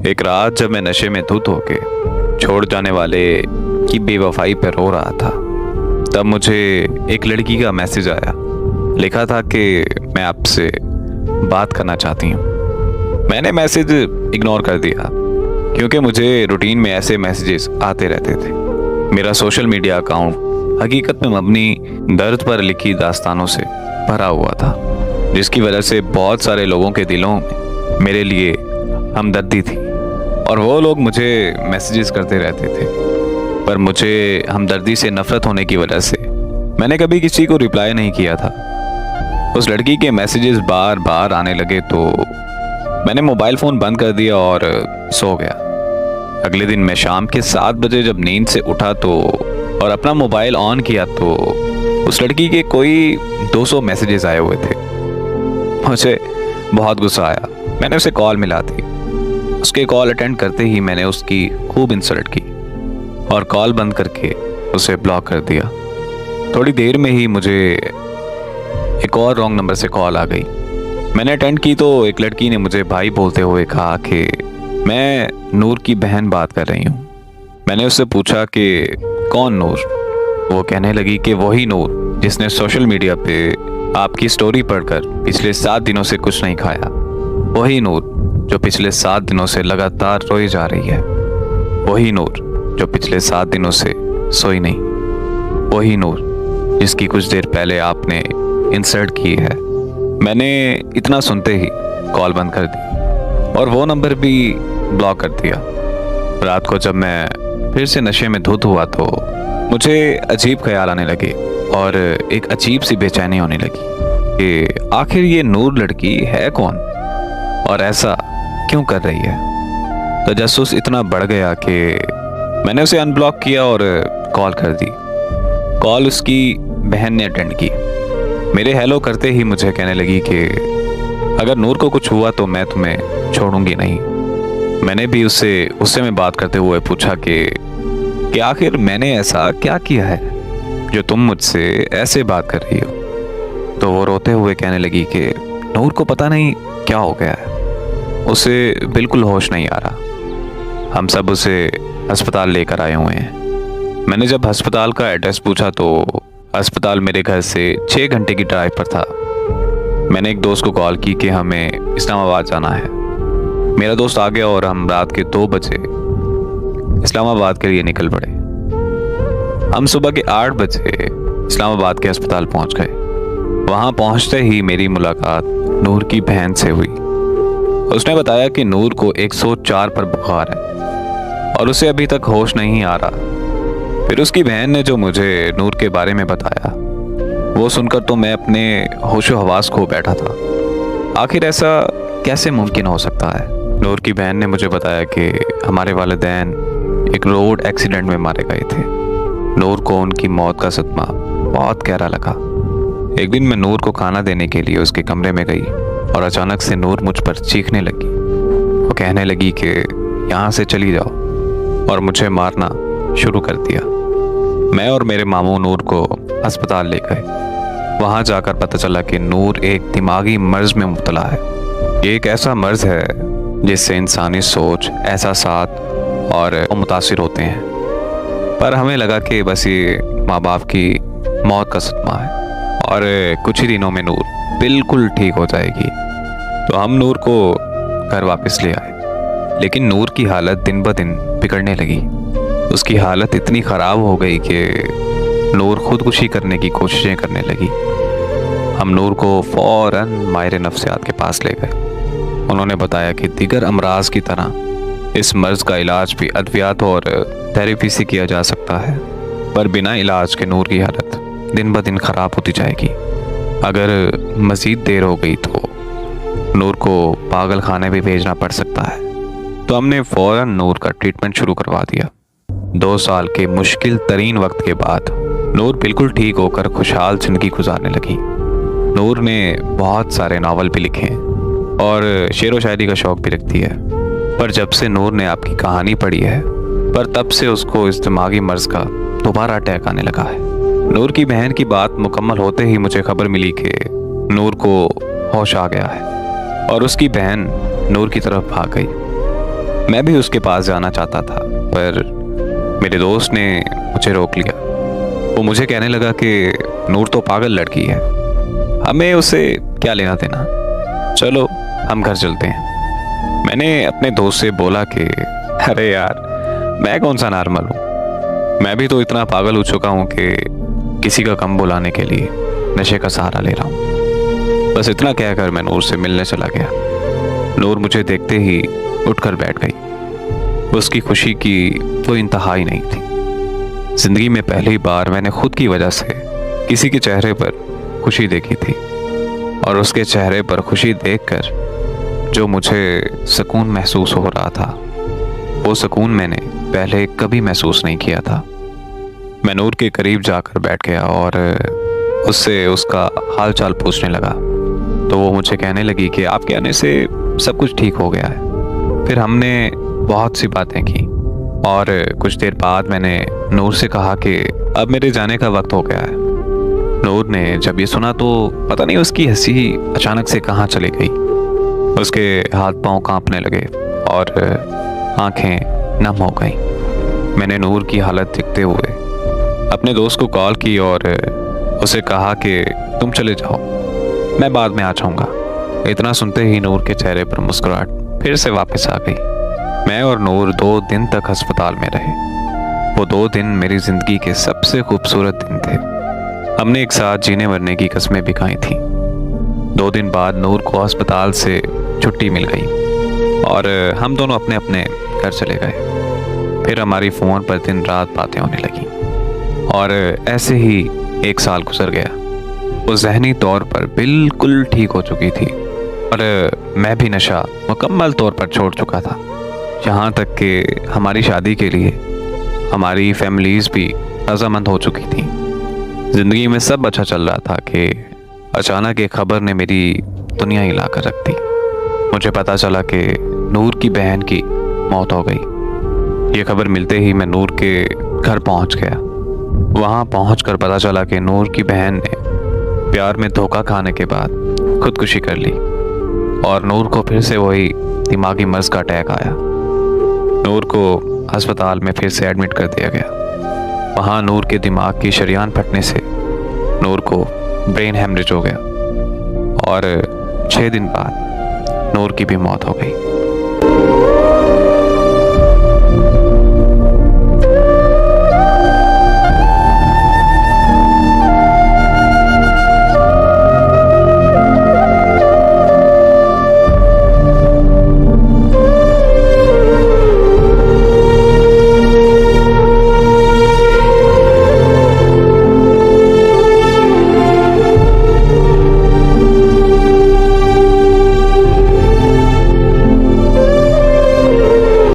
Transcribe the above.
एक रात जब मैं नशे में धुत होके छोड़ जाने वाले की बेवफाई पर रो रहा था, तब मुझे एक लड़की का मैसेज आया। लिखा था कि मैं आपसे बात करना चाहती हूँ। मैंने मैसेज इग्नोर कर दिया क्योंकि मुझे रूटीन में ऐसे मैसेजेस आते रहते थे। मेरा सोशल मीडिया अकाउंट हकीकत में मबनी दर्द पर लिखी दास्तानों से भरा हुआ था, जिसकी वजह से बहुत सारे लोगों के दिलों में मेरे लिए हमदर्दी थी और वो लोग मुझे मैसेजेस करते रहते थे। पर मुझे हमदर्दी से नफरत होने की वजह से मैंने कभी किसी को रिप्लाई नहीं किया था। उस लड़की के मैसेजेस बार बार आने लगे तो मैंने मोबाइल फ़ोन बंद कर दिया और सो गया। अगले दिन मैं शाम के 7 बजे जब नींद से उठा तो और अपना मोबाइल ऑन किया तो उस लड़की के कोई 200 मैसेजेस आए हुए थे। मुझे बहुत गुस्सा आया। मैंने उसे कॉल मिला दी। उसके कॉल अटेंड करते ही मैंने उसकी खूब इंसल्ट की और कॉल बंद करके उसे ब्लॉक कर दिया। थोड़ी देर में ही मुझे एक और रॉन्ग नंबर से कॉल आ गई। मैंने अटेंड की तो एक लड़की ने मुझे भाई बोलते हुए कहा कि मैं नूर की बहन बात कर रही हूँ। मैंने उससे पूछा कि कौन नूर? वो कहने लगी कि वही नूर जिसने सोशल मीडिया पे आपकी स्टोरी पढ़कर पिछले 7 दिनों से कुछ नहीं खाया। वही नूर जो पिछले 7 दिनों से लगातार रोई जा रही है। वही नूर जो पिछले 7 दिनों से सोई नहीं। वही नूर जिसकी कुछ देर पहले आपने इंसल्ट की है। मैंने इतना सुनते ही कॉल बंद कर दी और वो नंबर भी ब्लॉक कर दिया। रात को जब मैं फिर से नशे में धुत हुआ तो मुझे अजीब ख्याल आने लगे और एक अजीब सी बेचैनी होने लगी कि आखिर ये नूर लड़की है कौन और ऐसा क्यों कर रही है। तजस्सुस इतना बढ़ गया कि मैंने उसे अनब्लॉक किया और कॉल कर दी। कॉल उसकी बहन ने अटेंड की। मेरे हेलो करते ही मुझे कहने लगी कि अगर नूर को कुछ हुआ तो मैं तुम्हें छोड़ूंगी नहीं। मैंने भी उससे मैं बात करते हुए पूछा कि आखिर मैंने ऐसा क्या किया है जो तुम मुझसे ऐसे बात कर रही हो। तो वो रोते हुए कहने लगी कि नूर को पता नहीं क्या हो गया है, उसे बिल्कुल होश नहीं आ रहा। हम सब उसे अस्पताल लेकर आए हुए हैं। मैंने जब अस्पताल का एड्रेस पूछा तो अस्पताल मेरे घर से 6 घंटे की ड्राइव पर था। मैंने एक दोस्त को कॉल की कि हमें इस्लामाबाद जाना है। मेरा दोस्त आ गया और हम रात के 2 बजे इस्लामाबाद के लिए निकल पड़े। हम सुबह के 8 बजे इस्लामाबाद के अस्पताल पहुंच गए। वहां पहुंचते ही मेरी मुलाकात नूर की बहन से हुई। उसने बताया कि नूर को 104 पर बुखार है और उसे अभी तक होश नहीं आ रहा। फिर उसकी बहन ने जो मुझे नूर के बारे में बताया वो सुनकर तो मैं अपने होशो हवास खो बैठा था। आखिर ऐसा कैसे मुमकिन हो सकता है? नूर की बहन ने मुझे बताया कि हमारे वालिदैन एक रोड एक्सीडेंट में मारे गए थे। नूर को उनकी मौत का सदमा बहुत गहरा लगा। एक दिन मैं नूर को खाना देने के लिए उसके कमरे में गई और अचानक से नूर मुझ पर चीखने लगी। वो कहने लगी कि यहाँ से चली जाओ और मुझे मारना शुरू कर दिया। मैं और मेरे मामू नूर को अस्पताल ले गए। वहाँ जाकर पता चला कि नूर एक दिमागी मर्ज में मुब्तला है। ये एक ऐसा मर्ज है जिससे इंसानी सोच, एहसासात और मुतासिर होते हैं। पर हमें लगा कि बस ये माँ बाप की मौत का सदमा है और कुछ ही दिनों में नूर बिल्कुल ठीक हो जाएगी। तो हम नूर को घर वापस ले आए, लेकिन नूर की हालत दिन ब दिन बिगड़ने लगी। उसकी हालत इतनी ख़राब हो गई कि नूर खुदकुशी करने की कोशिशें करने लगी। हम नूर को फ़ौरन माहिर नफ्सियात के पास ले गए। उन्होंने बताया कि दीगर अमराज की तरह इस मर्ज़ का इलाज भी अद्वियात और थेरेपी से किया जा सकता है, पर बिना इलाज के नूर की हालत दिन ब दिन ख़राब होती जाएगी। अगर मज़ीद देर हो गई तो नूर को पागल खाने भी भेजना पड़ सकता है। तो हमने फ़ौरन नूर का ट्रीटमेंट शुरू करवा दिया। 2 साल के मुश्किल तरीन वक्त के बाद नूर बिल्कुल ठीक होकर खुशहाल ज़िंदगी गुजारने लगी। नूर ने बहुत सारे नावल भी लिखे और शेर व शायरी का शौक़ भी रखती है। पर जब से नूर ने आपकी कहानी पढ़ी है, पर तब से उसको इस दिमागी मर्ज का दोबारा अटैक आने लगा है। नूर की बहन की बात मुकम्मल होते ही मुझे खबर मिली कि नूर को होश आ गया है और उसकी बहन नूर की तरफ भाग गई। मैं भी उसके पास जाना चाहता था, पर मेरे दोस्त ने मुझे रोक लिया। वो मुझे कहने लगा कि नूर तो पागल लड़की है, हमें उसे क्या लेना देना, चलो हम घर चलते हैं। मैंने अपने दोस्त से बोला कि अरे यार, मैं कौन सा नॉर्मल हूँ, मैं भी तो इतना पागल हो चुका हूँ कि किसी का कम बुलाने के लिए नशे का सहारा ले रहा हूँ। बस इतना कहकर मैं नूर से मिलने चला गया। नूर मुझे देखते ही उठकर बैठ गई। उसकी खुशी की कोई इंतहा ही नहीं थी। जिंदगी में पहली बार मैंने खुद की वजह से किसी के चेहरे पर खुशी देखी थी, और उसके चेहरे पर खुशी देखकर जो मुझे सुकून महसूस हो रहा था, वो सुकून मैंने पहले कभी महसूस नहीं किया था। मैं नूर के करीब जाकर बैठ गया और उससे उसका हाल चाल पूछने लगा, तो वो मुझे कहने लगी कि आपके आने से सब कुछ ठीक हो गया है। फिर हमने बहुत सी बातें की और कुछ देर बाद मैंने नूर से कहा कि अब मेरे जाने का वक्त हो गया है। नूर ने जब ये सुना तो पता नहीं उसकी हंसी अचानक से कहाँ चली गई। उसके हाथ पांव कांपने लगे और आंखें नम हो गईं। मैंने नूर की हालत देखते हुए अपने दोस्त को कॉल की और उसे कहा कि तुम चले जाओ, मैं बाद में आ जाऊंगा। इतना सुनते ही नूर के चेहरे पर मुस्कुराहट फिर से वापस आ गई। मैं और नूर 2 दिन तक अस्पताल में रहे। वो 2 दिन मेरी जिंदगी के सबसे खूबसूरत दिन थे। हमने एक साथ जीने मरने की कस्में भी खाई थी। 2 दिन बाद नूर को अस्पताल से छुट्टी मिल गई और हम दोनों अपने अपने घर चले गए। फिर हमारी फ़ोन पर दिन रात बातें होने लगी और ऐसे ही 1 साल गुजर गया। वो जहनी तौर पर बिल्कुल ठीक हो चुकी थी और मैं भी नशा मुकम्मल तौर पर छोड़ चुका था। यहाँ तक कि हमारी शादी के लिए हमारी फैमिलीज़ भी रजामंद हो चुकी थी। ज़िंदगी में सब अच्छा चल रहा था कि अचानक एक खबर ने मेरी दुनिया हिला कर रख दी। मुझे पता चला कि नूर की बहन की मौत हो गई। ये खबर मिलते ही मैं नूर के घर पहुंच गया। वहां पहुंचकर पता चला कि नूर की बहन ने प्यार में धोखा खाने के बाद खुदकुशी कर ली और नूर को फिर से वही दिमागी मर्ज का अटैक आया। नूर को अस्पताल में फिर से एडमिट कर दिया गया। वहां नूर के दिमाग की शरीयान फटने से नूर को ब्रेन हेमरेज हो गया और 6 दिन बाद नूर की भी मौत हो गई।